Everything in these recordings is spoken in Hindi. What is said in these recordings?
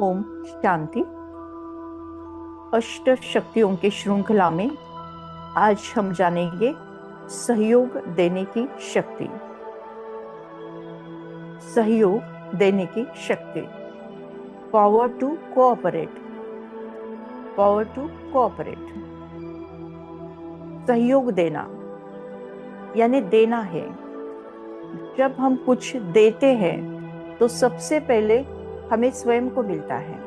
ओम शांति। अष्ट शक्तियों की श्रृंखला में आज हम जानेंगे सहयोग देने की शक्ति। सहयोग देने की शक्ति, power to cooperate. Power to cooperate, सहयोग देना यानी देना है। जब हम कुछ देते हैं तो सबसे पहले हमें स्वयं को मिलता है।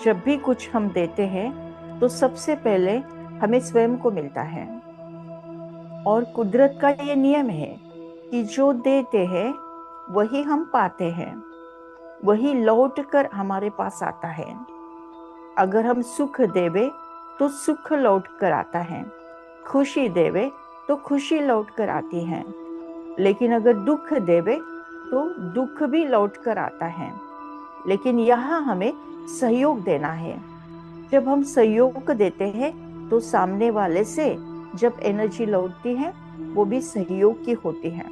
जब भी कुछ हम देते हैं तो सबसे पहले हमें स्वयं को मिलता है। और कुदरत का ये नियम है कि जो देते हैं वही हम पाते हैं, वही लौट कर हमारे पास आता है। अगर हम सुख देवे तो सुख लौट कर आता है, खुशी देवे तो खुशी लौट कर आती है। लेकिन अगर दुख देवे तो दुख भी लौट कर आता है। लेकिन यहाँ हमें सहयोग देना है। जब हम सहयोग देते हैं तो सामने वाले से जब एनर्जी लौटती है वो भी सहयोग की होती है।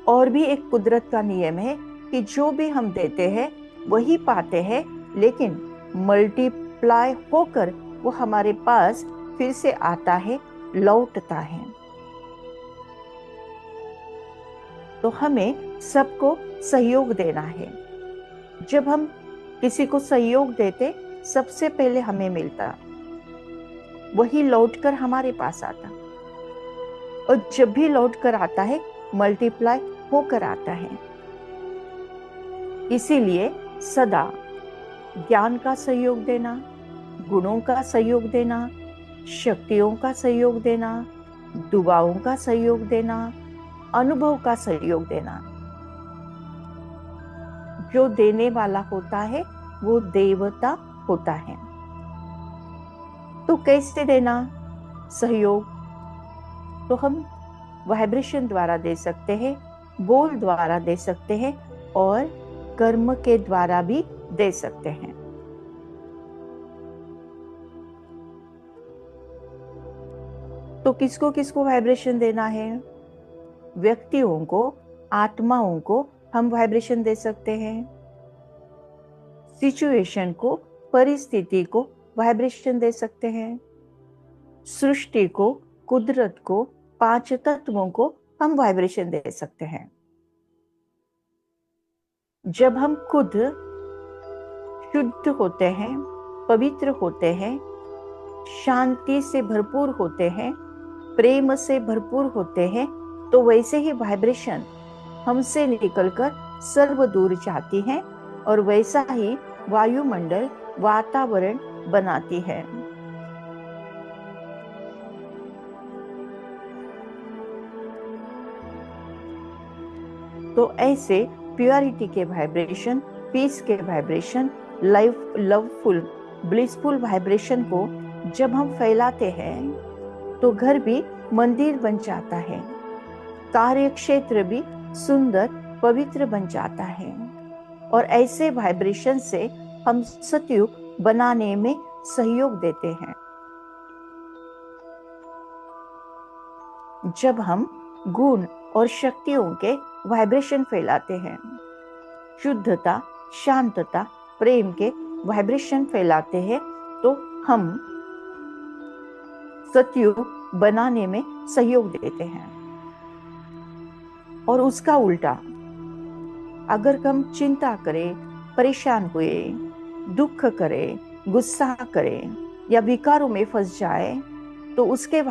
और भी एक कुदरत का नियम है कि जो भी हम देते हैं वही पाते हैं, लेकिन मल्टीप्लाई होकर वो हमारे पास फिर से आता है, लौटता है। तो हमें सबको सहयोग देना है। जब हम किसी को सहयोग देते सबसे पहले हमें मिलता, वही लौटकर हमारे पास आता। और जब भी लौटकर आता है मल्टीप्लाई होकर आता है। इसीलिए सदा ज्ञान का सहयोग देना, गुणों का सहयोग देना, शक्तियों का सहयोग देना, दुआओं का सहयोग देना, अनुभव का सहयोग देना। जो देने वाला होता है वो देवता होता है। तो कैसे देना सहयोग? तो हम वाइब्रेशन द्वारा दे सकते हैं, बोल द्वारा दे सकते हैं और कर्म के द्वारा भी दे सकते हैं। तो किसको किसको वाइब्रेशन देना है? व्यक्तियों को, आत्माओं को हम वाइब्रेशन दे सकते हैं। सिचुएशन को, परिस्थिति को वाइब्रेशन दे सकते हैं। सृष्टि को, कुदरत को, पांच तत्वों को हम वाइब्रेशन दे सकते हैं। जब हम खुद शुद्ध होते हैं, पवित्र होते हैं, शांति से भरपूर होते हैं, प्रेम से भरपूर होते हैं, तो वैसे ही वाइब्रेशन हमसे निकलकर सर्व दूर जाती है और वैसा ही वायुमंडल, वातावरण बनाती है। तो ऐसे प्योरिटी के वाइब्रेशन, पीस के वाइब्रेशन, लवफुल, ब्लिसफुल वाइब्रेशन को जब हम फैलाते हैं तो घर भी मंदिर बन जाता है, कार्य क्षेत्र भी सुंदर पवित्र बन जाता है। और ऐसे वाइब्रेशन से हम सतयुग बनाने में सहयोग देते हैं। जब हम गुण और शक्तियों के वाइब्रेशन फैलाते हैं, शुद्धता, शांतता, प्रेम के वाइब्रेशन फैलाते हैं, तो हम सतयुग बनाने में सहयोग देते हैं। और उसका उल्टा, अगर हम चिंता करें, परेशान हुए, दुख करें, गुस्सा करें या विकारों में फंस जाए, तो उसके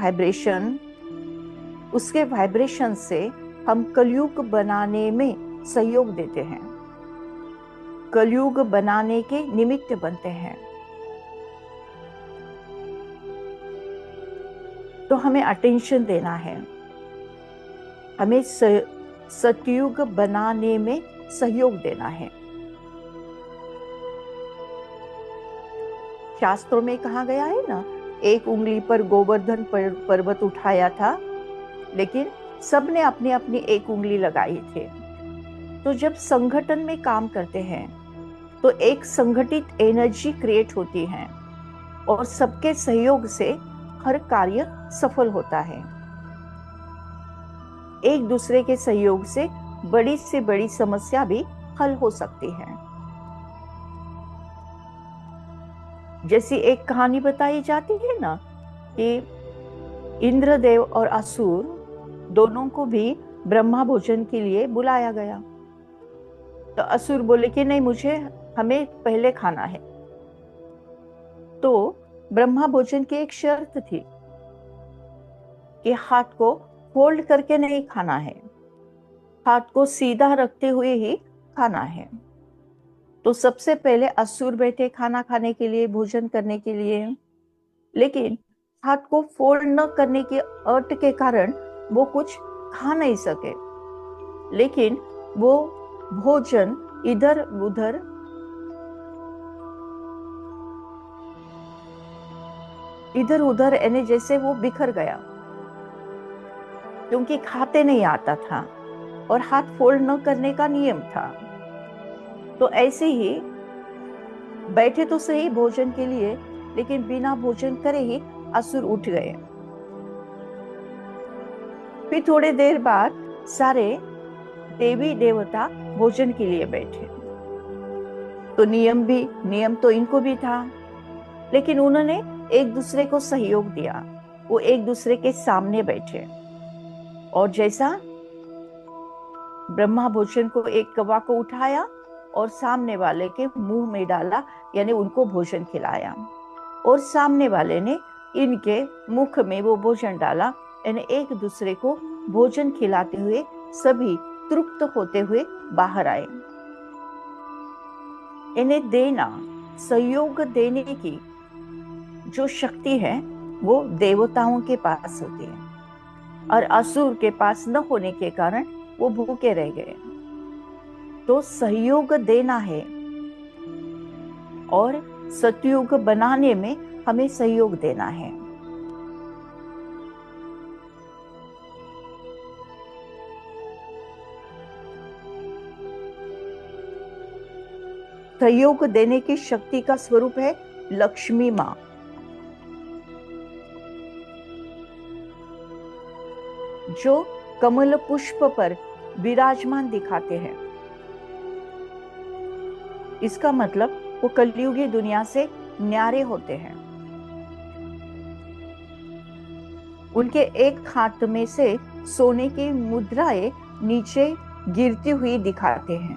वाइब्रेशन से हम कलयुग बनाने में सहयोग देते हैं, कलयुग बनाने के निमित्त बनते हैं। तो हमें अटेंशन देना है, हमें सतयुग बनाने में सहयोग देना है। शास्त्रों में कहा गया है ना, एक उंगली पर गोवर्धन पर्वत उठाया था, लेकिन सबने अपनी अपनी एक उंगली लगाई थी। तो जब संगठन में काम करते हैं तो एक संगठित एनर्जी क्रिएट होती है और सबके सहयोग से हर कार्य सफल होता है। एक दूसरे के सहयोग से बड़ी से बड़ी समस्या भी हल हो सकती है। जैसी एक कहानी बताई जाती है ना कि इंद्रदेव और असुर दोनों को भी ब्रह्मा भोजन के लिए बुलाया गया। तो असुर बोले कि नहीं, हमें पहले खाना है। तो ब्रह्मा भोजन की एक शर्त थी कि हाथ को फोल्ड करके नहीं खाना है, हाथ को सीधा रखते हुए ही खाना है। तो सबसे पहले असुर बैठे खाना खाने के लिए, भोजन करने के लिए, लेकिन हाथ को फोल्ड न करने की अट के कारण वो कुछ खा नहीं सके। लेकिन वो भोजन इधर उधर इधर उधर यानी जैसे वो बिखर गया, क्योंकि खाते नहीं आता था और हाथ फोल्ड न करने का नियम था। तो ऐसे ही बैठे तो सही भोजन के लिए, लेकिन बिना भोजन करे ही असुर उठ गए। फिर थोड़ी देर बाद सारे देवी देवता भोजन के लिए बैठे। तो नियम तो इनको भी था, लेकिन उन्होंने एक दूसरे को सहयोग दिया। वो एक दूसरे के सामने बैठे और जैसा ब्रह्मा भोजन को एक कवा को उठाया और सामने वाले के मुंह में डाला, यानी उनको भोजन खिलाया, और सामने वाले ने इनके मुख में वो भोजन डाला, यानी एक दूसरे को भोजन खिलाते हुए सभी तृप्त होते हुए बाहर आए। इन्हें देना, सहयोग देने की जो शक्ति है वो देवताओं के पास होती है, और असुर के पास न होने के कारण वो भूखे रह गए। तो सहयोग देना है और सतयुग बनाने में हमें सहयोग देना है। सहयोग देने की शक्ति का स्वरूप है लक्ष्मी माँ। जो कमल पुष्प पर विराजमान दिखाते हैं। इसका मतलब वो कलयुगी दुनिया से न्यारे होते हैं। उनके एक हाथ में से सोने की मुद्राएं नीचे गिरती हुई दिखाते हैं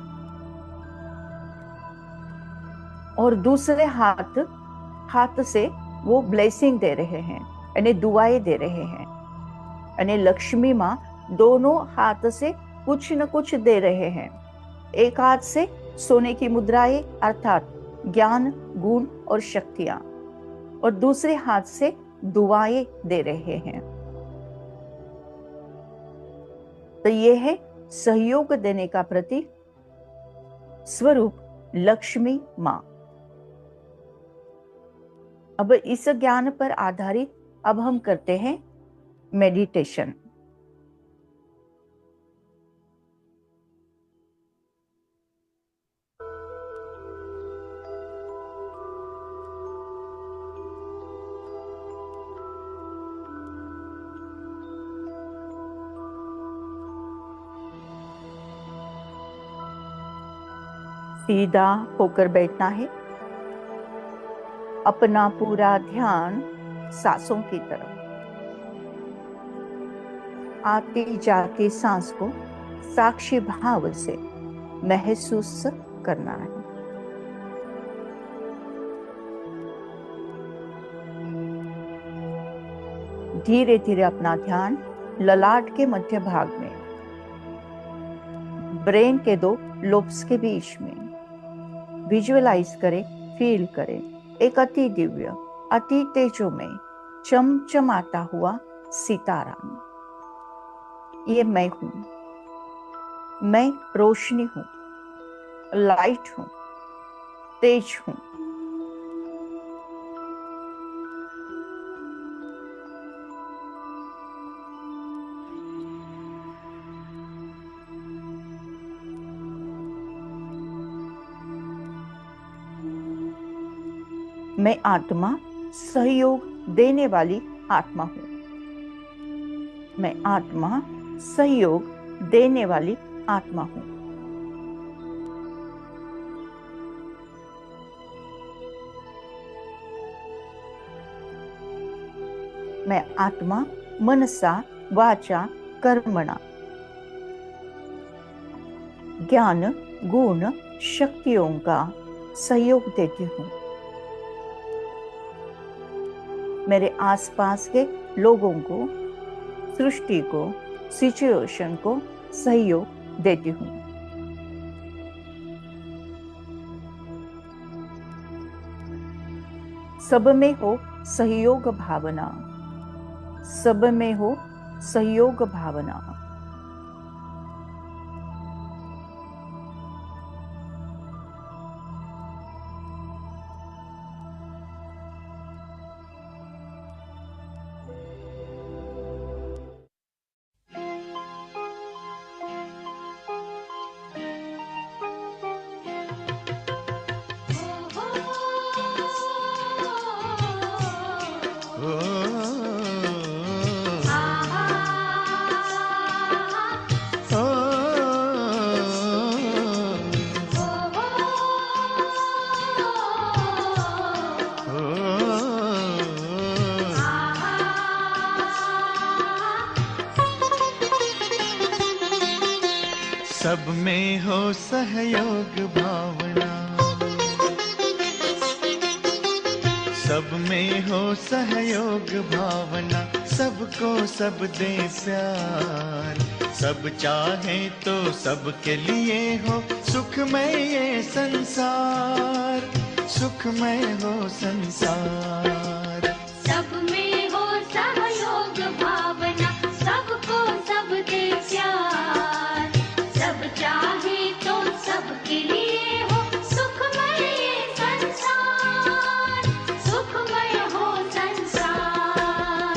और दूसरे हाथ से वो ब्लेसिंग दे रहे हैं, यानी दुआएं दे रहे हैं। यानी लक्ष्मी माँ दोनों हाथ से कुछ न कुछ दे रहे हैं। एक हाथ से सोने की मुद्राएं अर्थात ज्ञान, गुण और शक्तियां, और दूसरे हाथ से दुआएं दे रहे हैं। तो ये है सहयोग देने का प्रतीक स्वरूप लक्ष्मी माँ। अब इस ज्ञान पर आधारित अब हम करते हैं मेडिटेशन। सीधा होकर बैठना है, अपना पूरा ध्यान सांसों की तरफ, आती जाती सांस को साक्षी भाव से महसूस करना है। धीरे धीरे अपना ध्यान ललाट के मध्य भाग में, ब्रेन के दो लोब्स के बीच में विजुअलाइज करें, फील करें एक अति दिव्य, अति तेजोमय, चमचमाता हुआ सितारा। ये मैं हूं, मैं रोशनी हूं, लाइट हूं, तेज हूं। मैं आत्मा सहयोग देने वाली आत्मा हूं। मैं आत्मा सहयोग देने वाली आत्मा हूं। मैं आत्मा मनसा वाचा कर्मणा ज्ञान गुण शक्तियों का सहयोग देती हूँ। मेरे आसपास के लोगों को, सृष्टि को, सिचुएशन को सहयोग देती हूँ। सब में हो सहयोग भावना, सब में हो सहयोग भावना। सब में हो सहयोग भावना, सब में हो सहयोग भावना, सबको सब दे प्यार, सब चाहे तो सबके लिए हो सुखमय ये संसार, सुखमय हो संसार। सब में हो सहयोग भावना, सबको सब दे प्यार, सब चाहे तो सबके लिए हो सुखमय ये संसार, सुखमय हो संसार।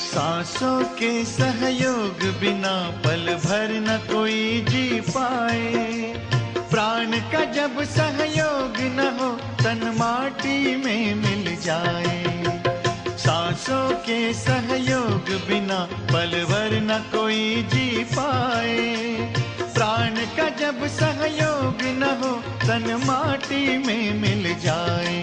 सांसों के सहयोग बिना पल भर न कोई जी पाए, प्राण का जब सहयोग न हो तन माटी में मिल जाए। सांसों के सहयोग बिना पल भर न कोई जी पाए, प्राण का जब सहयोग न हो तन माटी में मिल जाए।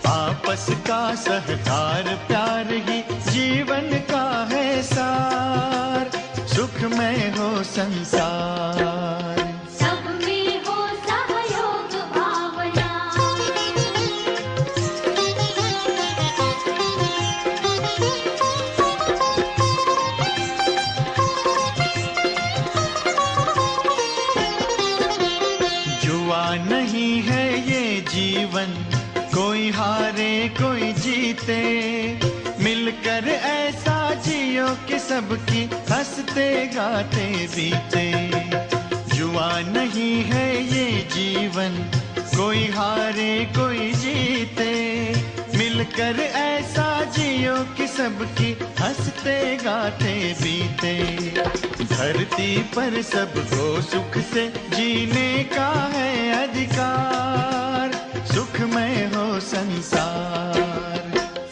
आपस का सहकार प्यार ही जीवन का है सार, सुखमय हो संसार। सब में हो सहयोग भावना, जुआ नहीं है ये जीवन, कोई हारे कोई जीते, मिलकर ऐसा जियो कि सबकी हंसते गाते बीते। जुआ नहीं है ये जीवन, कोई हारे कोई जीते, मिलकर ऐसा जियो कि सबकी हंसते गाते बीते। धरती पर सबको सुख से जीने का है अधिकार, सुखमय हो संसार।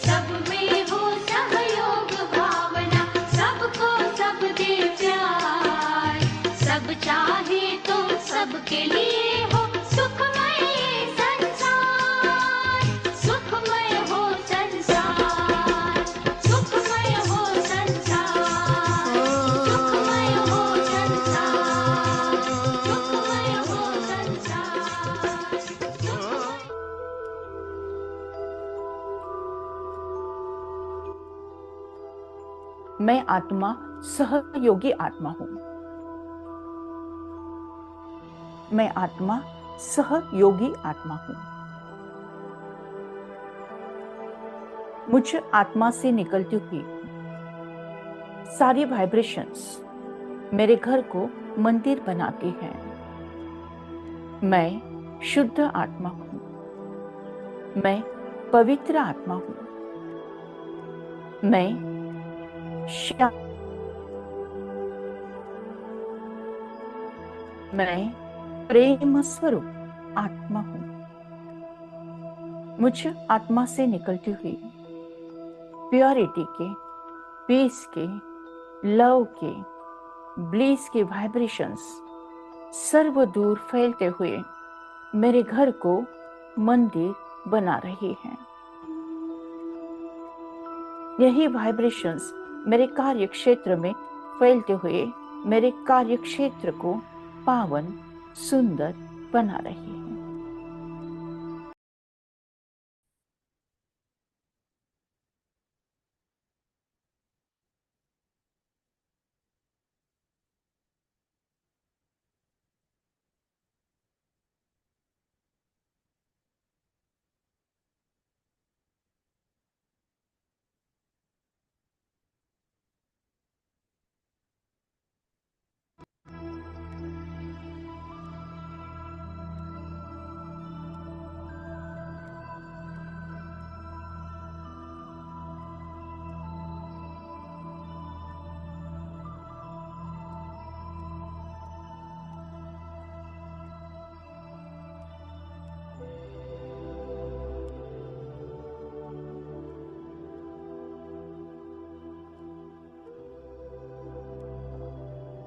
सब में हो सहयोग भावना, सबको सब दे प्यार, सब चाहे तो सबके लिए हो सुखमय ये संसार, सुखमय हो संसार, सुखमय हो संसार, सुखमय हो संसार, सुखमय हो संसार, सुखमय। मैं आत्मा सहयोगी आत्मा हूं। मैं आत्मा सहयोगी आत्मा हूं। मुझ आत्मा से निकलती हुई सारी वाइब्रेशंस मेरे घर को मंदिर बनाती हैं। मैं शुद्ध आत्मा हूं। मैं पवित्र आत्मा हूं। मैं मैं प्रेम स्वरूप आत्मा हूं। मुझ आत्मा से निकलती हुई प्योरिटी के, पीस के, लव के, ब्लीस के वाइब्रेशंस सर्व दूर फैलते हुए मेरे घर को मंदिर बना रही हैं। यही वाइब्रेशंस मेरे कार्य क्षेत्र में फैलते हुए मेरे कार्य क्षेत्र को पावन सुंदर बना रही है।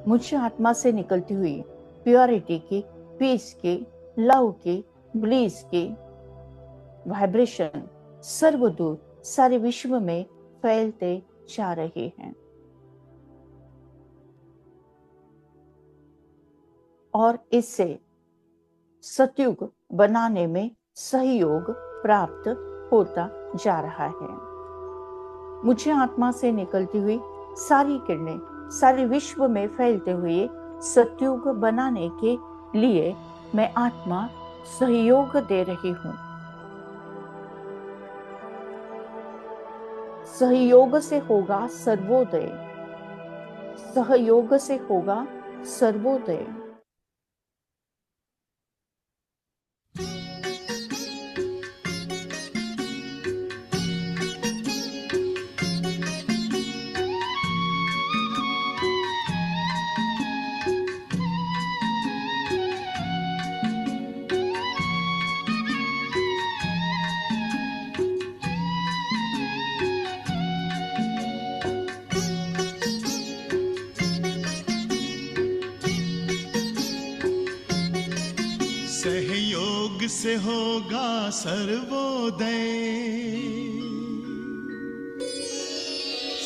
मुझे आत्मा से निकलती हुई प्योरिटी के, पीस के, लव के, ब्लीस के वाइब्रेशन सर्वदूर सारे विश्व में फैलते जा रहे हैं और इससे सतयुग बनाने में सहयोग प्राप्त होता जा रहा है। मुझे आत्मा से निकलती हुई सारी किरणें सारे विश्व में फैलते हुए सतयुग बनाने के लिए मैं आत्मा सहयोग दे रही हूं। सहयोग से होगा सर्वोदय, सहयोग से होगा सर्वोदय। सहयोग से होगा सर्वोदय,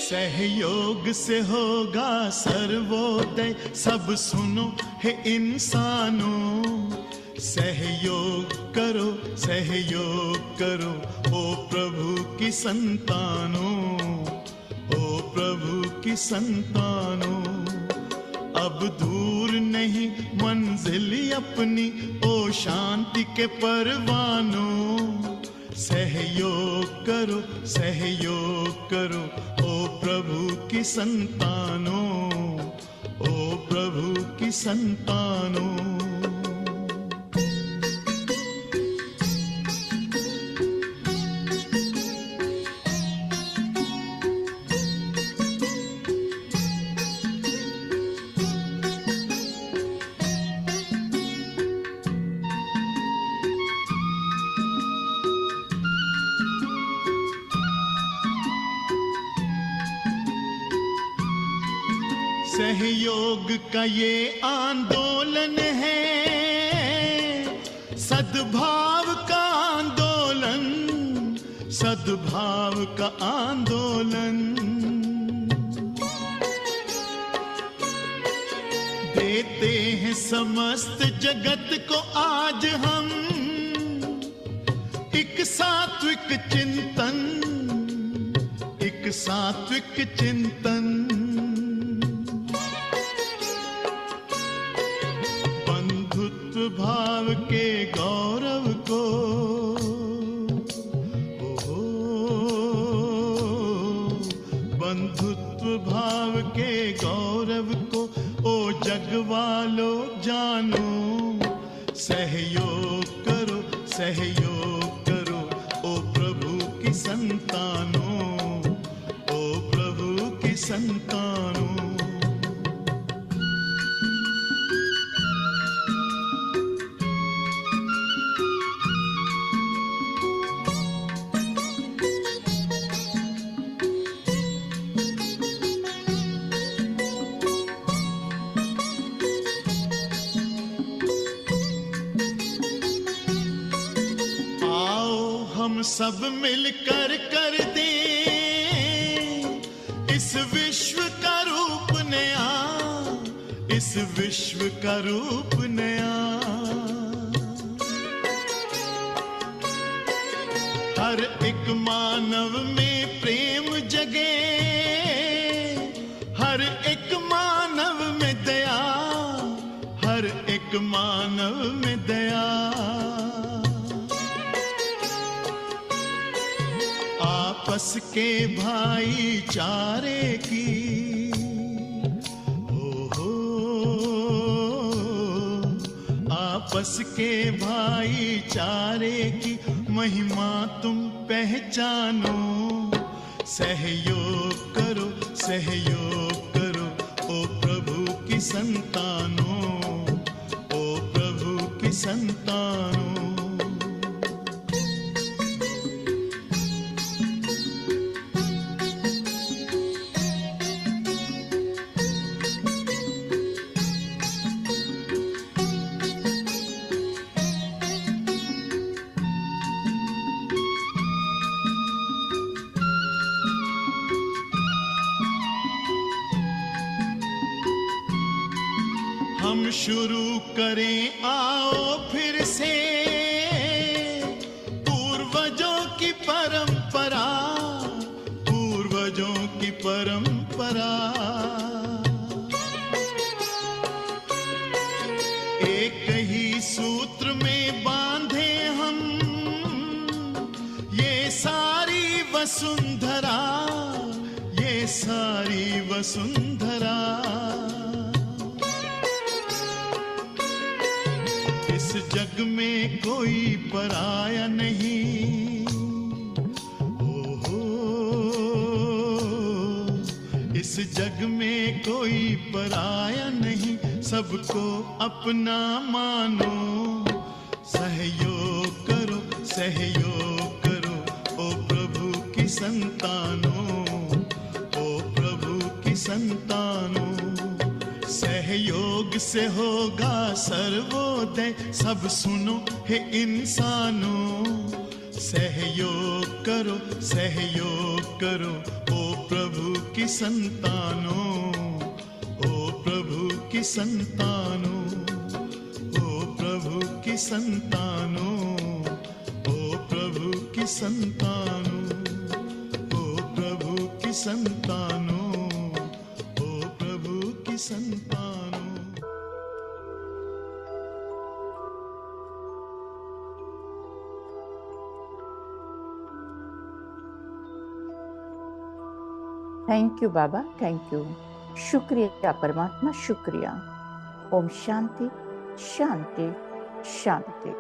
सहयोग से होगा सर्वोदय। सब सुनो हे इंसानों, सहयोग करो सहयोग करो, ओ प्रभु की संतानों, ओ प्रभु की संतानों। अब दूर नहीं मंजिल अपनी, ओ शांति के परवानों। सहयोग करो सहयोग करो, ओ प्रभु की संतानों, ओ प्रभु की संतानों। सहयोग का ये आंदोलन है, सद्भाव का आंदोलन, सद्भाव का आंदोलन। देते हैं समस्त जगत को आज हम एक सात्विक चिंतन, एक सात्विक चिंतन। भाव के गौरव को, ओ बंधुत्व भाव के गौरव को, ओ जग वालो जानो। सहयोग करो सहयोग करो, ओ प्रभु की संतानों, ओ प्रभु की संतानों। हम सब मिलकर कर दें इस विश्व का रूप नया, इस विश्व का रूप नया। हर एक मानव में प्रेम जगे, हर एक मानव में दया, हर एक मानव में दया। आपस के भाईचारे की, आपस के भाईचारे की महिमा तुम पहचानो। सहयोग करो, सहयोग करो ओ प्रभु की संतानों, ओ प्रभु की संतानों। हम शुरू करें आओ फिर से पूर्वजों की परंपरा, पूर्वजों की परंपरा। एक ही सूत्र में बांधे हम ये सारी वसुंधरा, ये सारी वसुंधरा। इस जग में कोई पराया नहीं, ओहो, इस जग में कोई पराया नहीं, सबको अपना मानो। सहयोग करो, सहयोग करो ओ प्रभु की संतानों, ओ प्रभु की संतानों। सहयोग से होगा सर्वोदय, सब सुनो हे इंसानों। सहयोग करो, सहयोग करो ओ प्रभु की संतानों, ओ प्रभु की संतानों, ओ प्रभु की संतानों, ओ प्रभु की संतानों, ओ प्रभु की संतानों, ओ प्रभु की संतानों। थैंक यू बाबा, थैंक यू। शुक्रिया परमात्मा, शुक्रिया। ओम शांति शांति शांति।